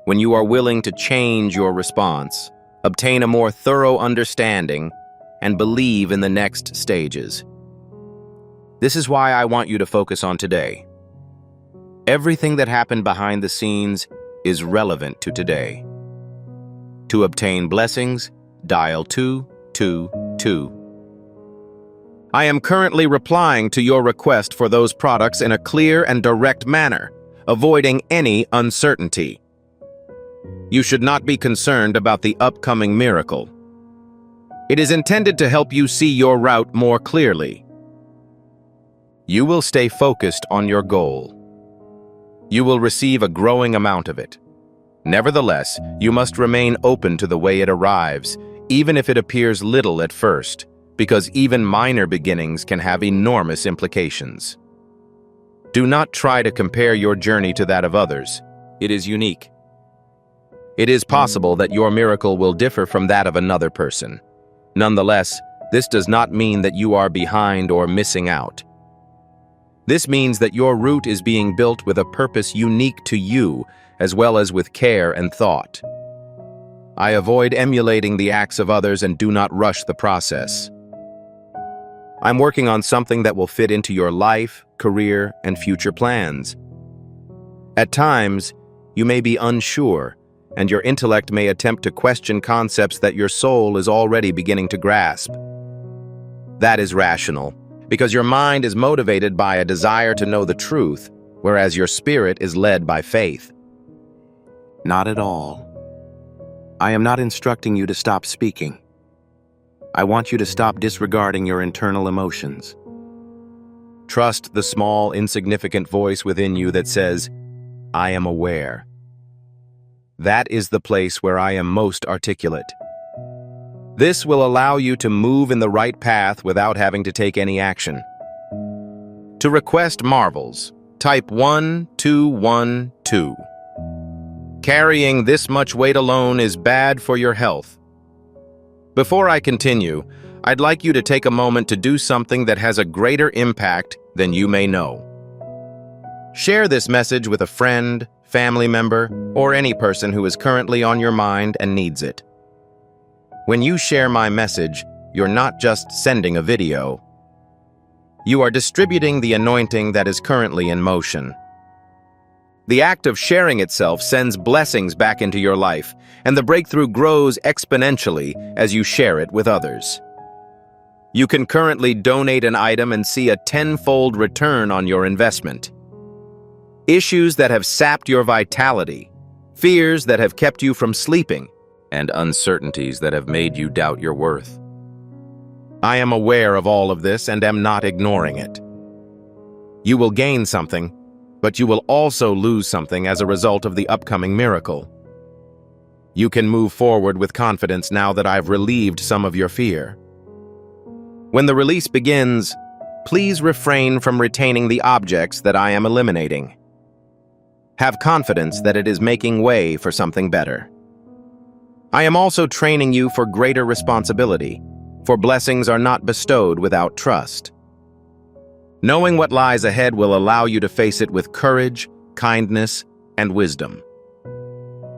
Speaker 1: when you are willing to change your response, obtain a more thorough understanding, and believe in the next stages. This is why I want you to focus on today. Everything that happened behind the scenes is relevant to today. To obtain blessings, dial 222. I am currently replying to your request for those products in a clear and direct manner, avoiding any uncertainty. You should not be concerned about the upcoming miracle. It is intended to help you see your route more clearly. You will stay focused on your goal. You will receive a growing amount of it. Nevertheless, you must remain open to the way it arrives, even if it appears little at first, because even minor beginnings can have enormous implications. Do not try to compare your journey to that of others. It is unique. It is possible that your miracle will differ from that of another person. Nonetheless, this does not mean that you are behind or missing out. This means that your route is being built with a purpose unique to you, as well as with care and thought. I avoid emulating the acts of others and do not rush the process. I'm working on something that will fit into your life, career, and future plans. At times, you may be unsure, and your intellect may attempt to question concepts that your soul is already beginning to grasp. That is rational, because your mind is motivated by a desire to know the truth, whereas your spirit is led by faith. Not at all. I am not instructing you to stop speaking. I want you to stop disregarding your internal emotions. Trust the small, insignificant voice within you that says, I am aware. That is the place where I am most articulate. This will allow you to move in the right path without having to take any action. To request marvels, type 1212. Carrying this much weight alone is bad for your health. Before I continue, I'd like you to take a moment to do something that has a greater impact than you may know. Share this message with a friend, family member, or any person who is currently on your mind and needs it. When you share my message, you're not just sending a video. You are distributing the anointing that is currently in motion. The act of sharing itself sends blessings back into your life, and the breakthrough grows exponentially as you share it with others. You can currently donate an item and see a tenfold return on your investment. Issues that have sapped your vitality, fears that have kept you from sleeping, and uncertainties that have made you doubt your worth. I am aware of all of this and am not ignoring it. You will gain something, but you will also lose something as a result of the upcoming miracle. You can move forward with confidence now that I've relieved some of your fear. When the release begins, please refrain from retaining the objects that I am eliminating. Have confidence that it is making way for something better. I am also training you for greater responsibility, for blessings are not bestowed without trust. Knowing what lies ahead will allow you to face it with courage, kindness, and wisdom.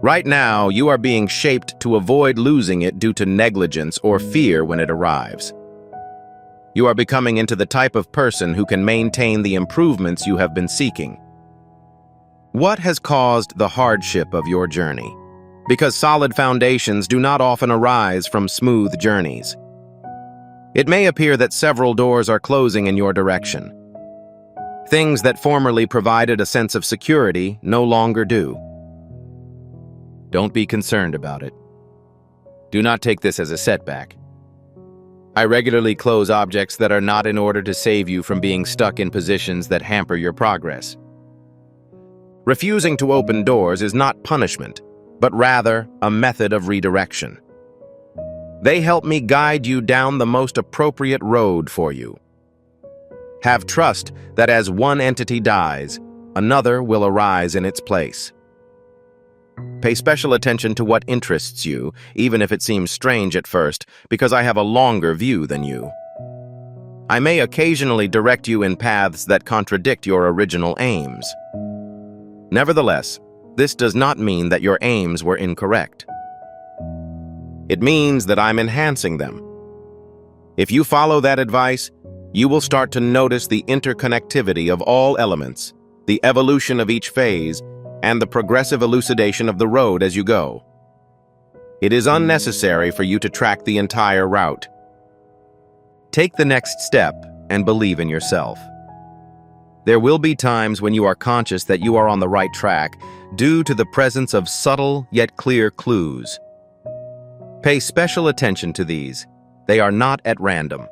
Speaker 1: Right now, you are being shaped to avoid losing it due to negligence or fear when it arrives. You are becoming into the type of person who can maintain the improvements you have been seeking. What has caused the hardship of your journey? Because solid foundations do not often arise from smooth journeys. It may appear that several doors are closing in your direction. Things that formerly provided a sense of security no longer do. Don't be concerned about it. Do not take this as a setback. I regularly close objects that are not in order to save you from being stuck in positions that hamper your progress. Refusing to open doors is not punishment, but rather a method of redirection. They help me guide you down the most appropriate road for you. Have trust that as one entity dies, another will arise in its place. Pay special attention to what interests you, even if it seems strange at first, because I have a longer view than you. I may occasionally direct you in paths that contradict your original aims. Nevertheless, this does not mean that your aims were incorrect. It means that I'm enhancing them. If you follow that advice, you will start to notice the interconnectivity of all elements, the evolution of each phase, and the progressive elucidation of the road as you go. It is unnecessary for you to track the entire route. Take the next step and believe in yourself. There will be times when you are conscious that you are on the right track due to the presence of subtle yet clear clues. Pay special attention to these. They are not at random.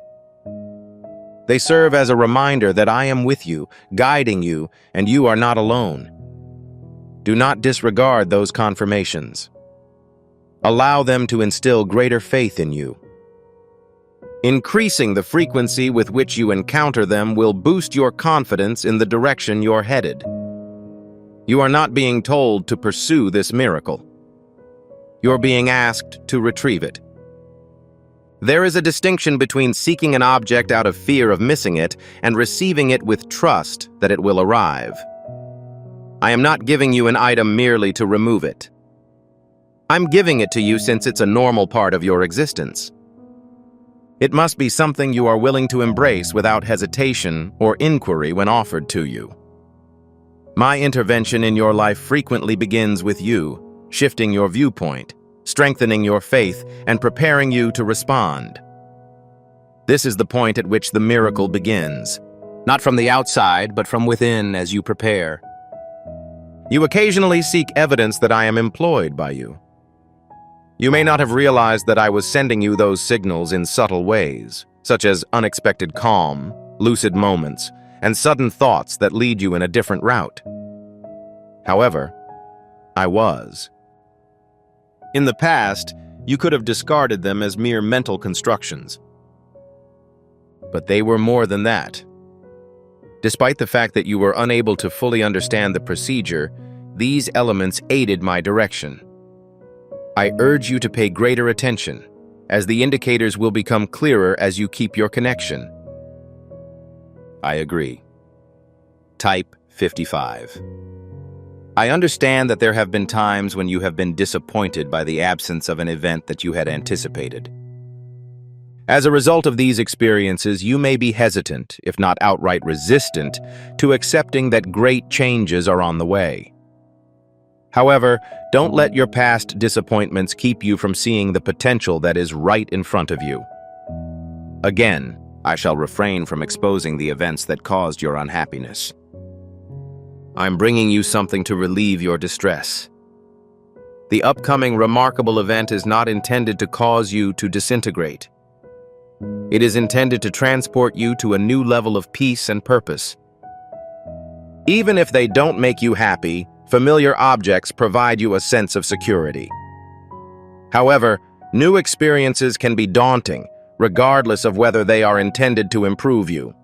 Speaker 1: They serve as a reminder that I am with you, guiding you, and you are not alone. Do not disregard those confirmations. Allow them to instill greater faith in you. Increasing the frequency with which you encounter them will boost your confidence in the direction you're headed. You are not being told to pursue this miracle. You're being asked to retrieve it. There is a distinction between seeking an object out of fear of missing it and receiving it with trust that it will arrive. I am not giving you an item merely to remove it. I'm giving it to you since it's a normal part of your existence. It must be something you are willing to embrace without hesitation or inquiry when offered to you. My intervention in your life frequently begins with you, shifting your viewpoint, strengthening your faith, and preparing you to respond. This is the point at which the miracle begins, not from the outside, but from within as you prepare. You occasionally seek evidence that I am employed by you. You may not have realized that I was sending you those signals in subtle ways, such as unexpected calm, lucid moments, and sudden thoughts that lead you in a different route. However, I was. In the past, you could have discarded them as mere mental constructions. But they were more than that. Despite the fact that you were unable to fully understand the procedure, these elements aided my direction. I urge you to pay greater attention, as the indicators will become clearer as you keep your connection. I agree. Type 55. I understand that there have been times when you have been disappointed by the absence of an event that you had anticipated. As a result of these experiences, you may be hesitant, if not outright resistant, to accepting that great changes are on the way. However, don't let your past disappointments keep you from seeing the potential that is right in front of you. Again, I shall refrain from exposing the events that caused your unhappiness. I'm bringing you something to relieve your distress. The upcoming remarkable event is not intended to cause you to disintegrate. It is intended to transport you to a new level of peace and purpose. Even if they don't make you happy, familiar objects provide you a sense of security. However, new experiences can be daunting, regardless of whether they are intended to improve you.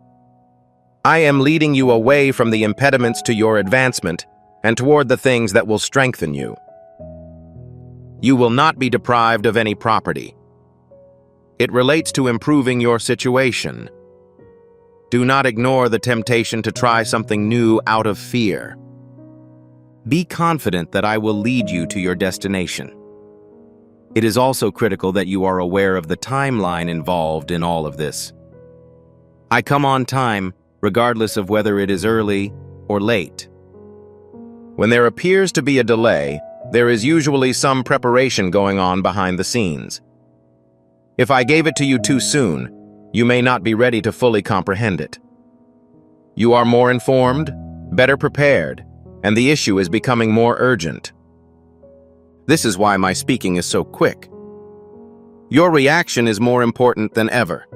Speaker 1: I am leading you away from the impediments to your advancement and toward the things that will strengthen you. You will not be deprived of any property. It relates to improving your situation. Do not ignore the temptation to try something new out of fear. Be confident that I will lead you to your destination. It is also critical that you are aware of the timeline involved in all of this. I come on time, regardless of whether it is early or late. When there appears to be a delay, there is usually some preparation going on behind the scenes. If I gave it to you too soon, you may not be ready to fully comprehend it. You are more informed, better prepared, and the issue is becoming more urgent. This is why my speaking is so quick. Your reaction is more important than ever,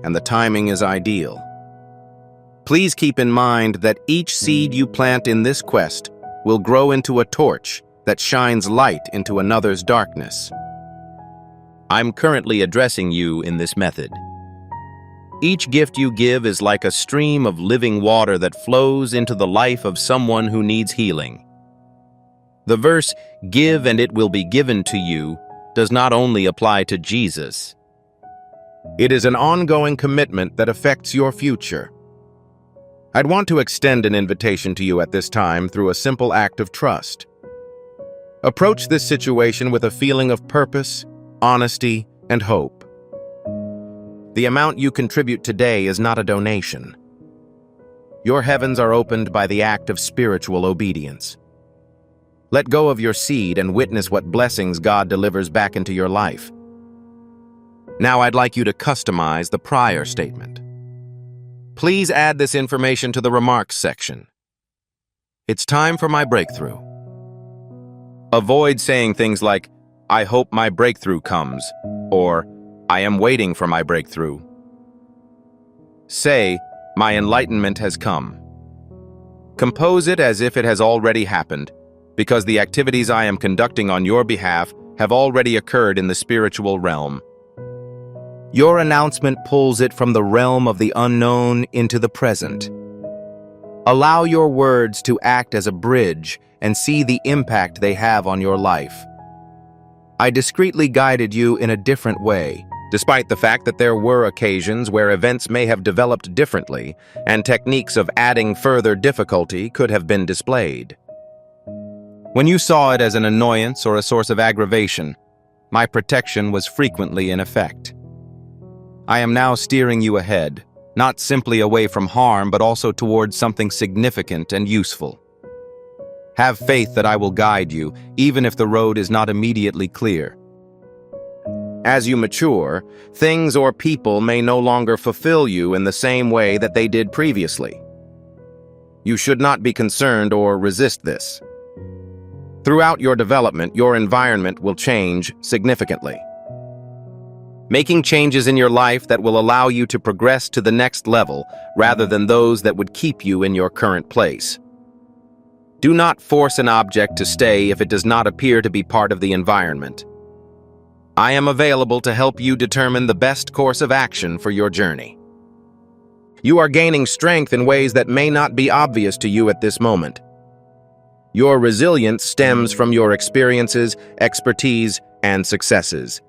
Speaker 1: and the timing is ideal. Please keep in mind that each seed you plant in this quest will grow into a torch that shines light into another's darkness. I'm currently addressing you in this method. Each gift you give is like a stream of living water that flows into the life of someone who needs healing. The verse, "Give and it will be given to you," does not only apply to Jesus. It is an ongoing commitment that affects your future. I'd want to extend an invitation to you at this time through a simple act of trust. Approach this situation with a feeling of purpose, honesty, and hope. The amount you contribute today is not a donation. Your heavens are opened by the act of spiritual obedience. Let go of your seed and witness what blessings God delivers back into your life. Now I'd like you to customize the prior statement. Please add this information to the remarks section. It's time for my breakthrough. Avoid saying things like, "I hope my breakthrough comes," or "I am waiting for my breakthrough." Say, "My enlightenment has come." Compose it as if it has already happened, because the activities I am conducting on your behalf have already occurred in the spiritual realm. Your announcement pulls it from the realm of the unknown into the present. Allow your words to act as a bridge and see the impact they have on your life. I discreetly guided you in a different way, despite the fact that there were occasions where events may have developed differently and techniques of adding further difficulty could have been displayed. When you saw it as an annoyance or a source of aggravation, my protection was frequently in effect. I am now steering you ahead, not simply away from harm, but also towards something significant and useful. Have faith that I will guide you, even if the road is not immediately clear. As you mature, things or people may no longer fulfill you in the same way that they did previously. You should not be concerned or resist this. Throughout your development, your environment will change significantly. Making changes in your life that will allow you to progress to the next level rather than those that would keep you in your current place. Do not force an object to stay if it does not appear to be part of the environment. I am available to help you determine the best course of action for your journey. You are gaining strength in ways that may not be obvious to you at this moment. Your resilience stems from your experiences, expertise, and successes.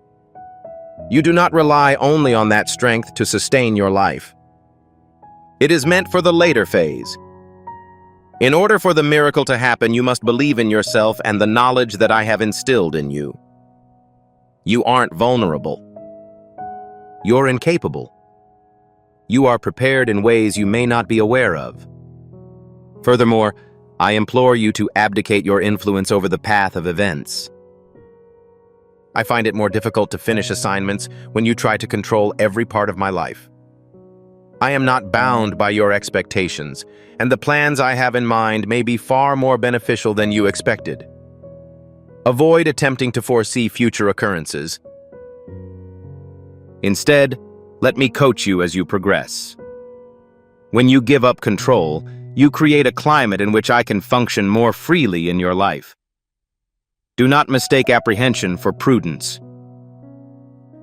Speaker 1: You do not rely only on that strength to sustain your life. It is meant for the later phase. In order for the miracle to happen, you must believe in yourself and the knowledge that I have instilled in you. You aren't vulnerable. You're incapable. You are prepared in ways you may not be aware of. Furthermore, I implore you to abdicate your influence over the path of events. I find it more difficult to finish assignments when you try to control every part of my life. I am not bound by your expectations, and the plans I have in mind may be far more beneficial than you expected. Avoid attempting to foresee future occurrences. Instead, let me coach you as you progress. When you give up control, you create a climate in which I can function more freely in your life. Do not mistake apprehension for prudence.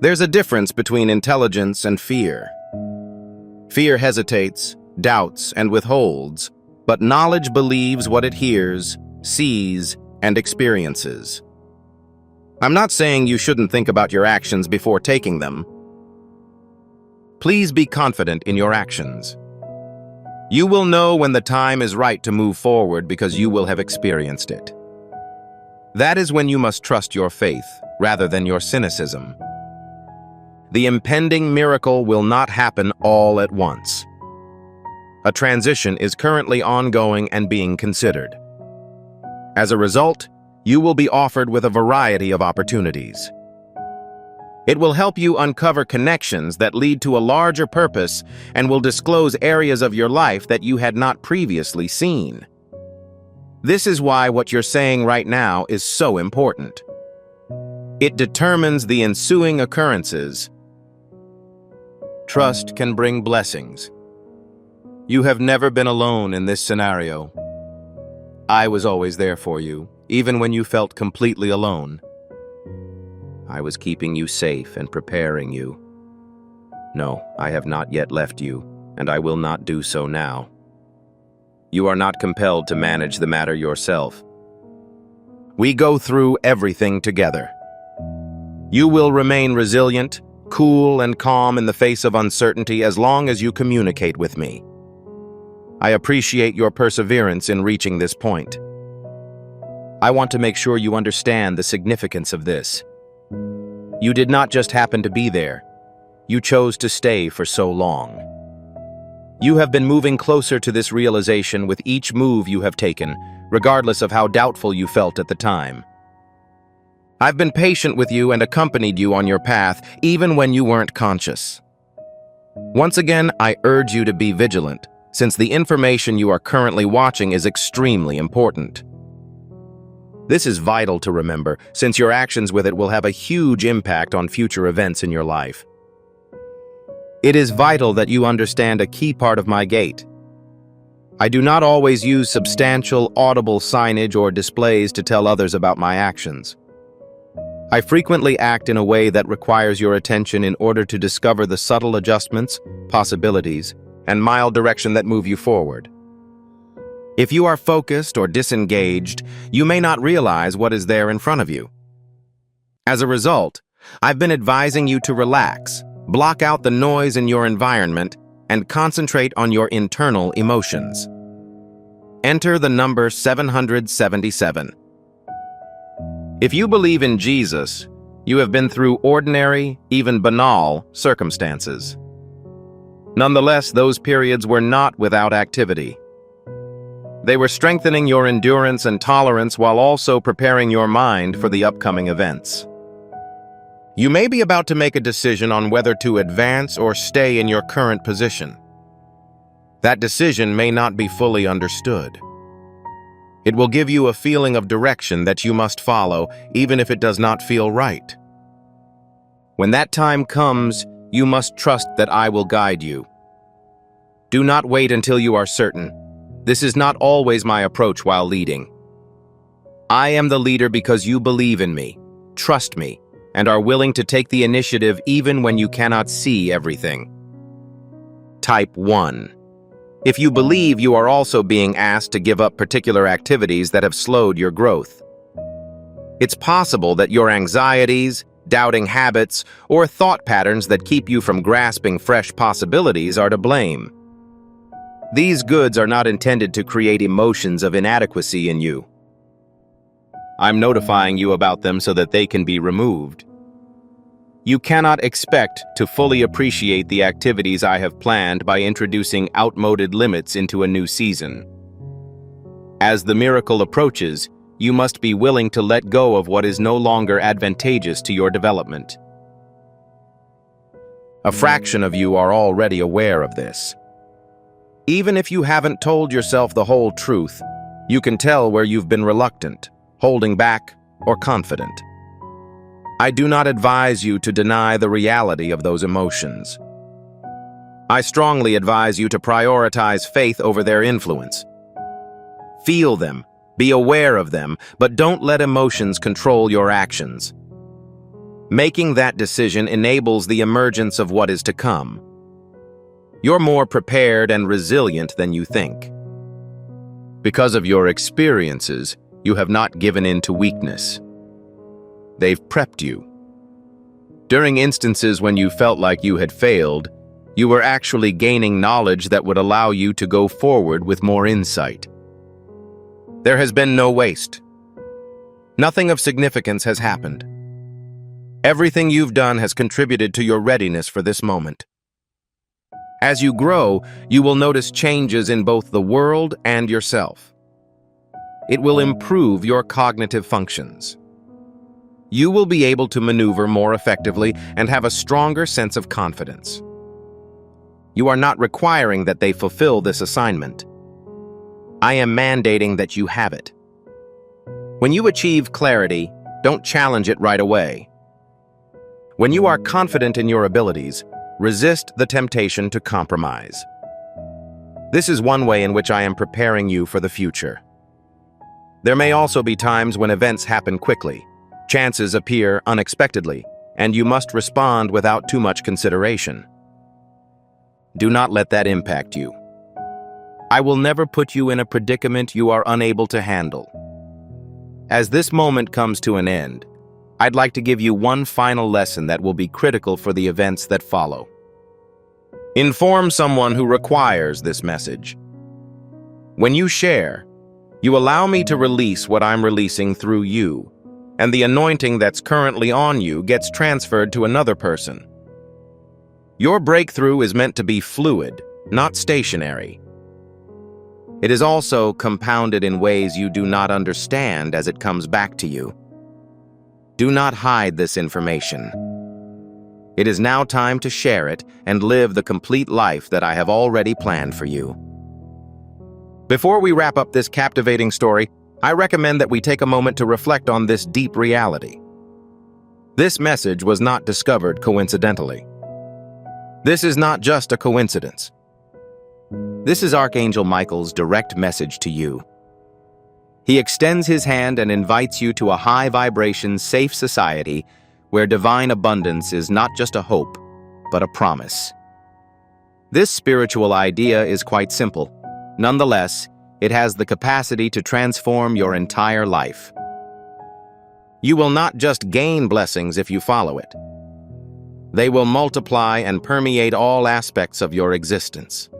Speaker 1: There's a difference between intelligence and fear. Fear hesitates, doubts, and withholds, but knowledge believes what it hears, sees, and experiences. I'm not saying you shouldn't think about your actions before taking them. Please be confident in your actions. You will know when the time is right to move forward because you will have experienced it. That is when you must trust your faith rather than your cynicism. The impending miracle will not happen all at once. A transition is currently ongoing and being considered. As a result, you will be offered with a variety of opportunities. It will help you uncover connections that lead to a larger purpose and will disclose areas of your life that you had not previously seen. This is why what you're saying right now is so important. It determines the ensuing occurrences. Trust can bring blessings. You have never been alone in this scenario. I was always there for you, even when you felt completely alone. I was keeping you safe and preparing you. No, I have not yet left you, and I will not do so now. You are not compelled to manage the matter yourself. We go through everything together. You will remain resilient, cool, and calm in the face of uncertainty as long as you communicate with me. I appreciate your perseverance in reaching this point. I want to make sure you understand the significance of this. You did not just happen to be there. You chose to stay for so long. You have been moving closer to this realization with each move you have taken, regardless of how doubtful you felt at the time. I've been patient with you and accompanied you on your path, even when you weren't conscious. Once again, I urge you to be vigilant, since the information you are currently watching is extremely important. This is vital to remember, since your actions with it will have a huge impact on future events in your life. It is vital that you understand a key part of my gate. I do not always use substantial, audible signage or displays to tell others about my actions. I frequently act in a way that requires your attention in order to discover the subtle adjustments, possibilities, and mild direction that move you forward. If you are focused or disengaged, you may not realize what is there in front of you. As a result, I've been advising you to relax, block out the noise in your environment, and concentrate on your internal emotions. Enter the number 777. If you believe in Jesus, you have been through ordinary, even banal, circumstances. Nonetheless, those periods were not without activity. They were strengthening your endurance and tolerance while also preparing your mind for the upcoming events. You may be about to make a decision on whether to advance or stay in your current position. That decision may not be fully understood. It will give you a feeling of direction that you must follow, even if it does not feel right. When that time comes, you must trust that I will guide you. Do not wait until you are certain. This is not always my approach while leading. I am the leader because you believe in me, trust me, and are willing to take the initiative even when you cannot see everything. Type 1. If you believe you are also being asked to give up particular activities that have slowed your growth. It's possible that your anxieties, doubting habits, or thought patterns that keep you from grasping fresh possibilities are to blame. These goods are not intended to create emotions of inadequacy in you. I'm notifying you about them so that they can be removed. You cannot expect to fully appreciate the activities I have planned by introducing outmoded limits into a new season. As the miracle approaches, you must be willing to let go of what is no longer advantageous to your development. A fraction of you are already aware of this. Even if you haven't told yourself the whole truth, you can tell where you've been reluctant, holding back, or confident. I do not advise you to deny the reality of those emotions. I strongly advise you to prioritize faith over their influence. Feel them, be aware of them, but don't let emotions control your actions. Making that decision enables the emergence of what is to come. You're more prepared and resilient than you think. Because of your experiences, you have not given in to weakness. They've prepped you. During instances when you felt like you had failed, you were actually gaining knowledge that would allow you to go forward with more insight. There has been no waste. Nothing of significance has happened. Everything you've done has contributed to your readiness for this moment. As you grow, you will notice changes in both the world and yourself. It will improve your cognitive functions. You will be able to maneuver more effectively and have a stronger sense of confidence. You are not requiring that they fulfill this assignment. I am mandating that you have it. When you achieve clarity, Don't challenge it right away. When you are confident in your abilities, resist the temptation to compromise. This is one way in which I am preparing you for the future. There may also be times when events happen quickly, chances appear unexpectedly, and you must respond without too much consideration. Do not let that impact you. I will never put you in a predicament you are unable to handle. As this moment comes to an end, I'd like to give you one final lesson that will be critical for the events that follow. Inform someone who requires this message. When you share, you allow me to release what I'm releasing through you, and the anointing that's currently on you gets transferred to another person. Your breakthrough is meant to be fluid, not stationary. It is also compounded in ways you do not understand as it comes back to you. Do not hide this information. It is now time to share it and live the complete life that I have already planned for you. Before we wrap up this captivating story, I recommend that we take a moment to reflect on this deep reality. This message was not discovered coincidentally. This is not just a coincidence. This is Archangel Michael's direct message to you. He extends his hand and invites you to a high-vibration, safe society where divine abundance is not just a hope, but a promise. This spiritual idea is quite simple. Nonetheless, it has the capacity to transform your entire life. You will not just gain blessings if you follow it. They will multiply and permeate all aspects of your existence.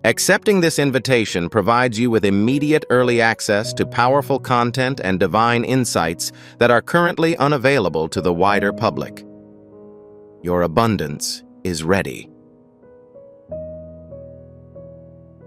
Speaker 1: Accepting this invitation provides you with immediate early access to powerful content and divine insights that are currently unavailable to the wider public. Your abundance is ready.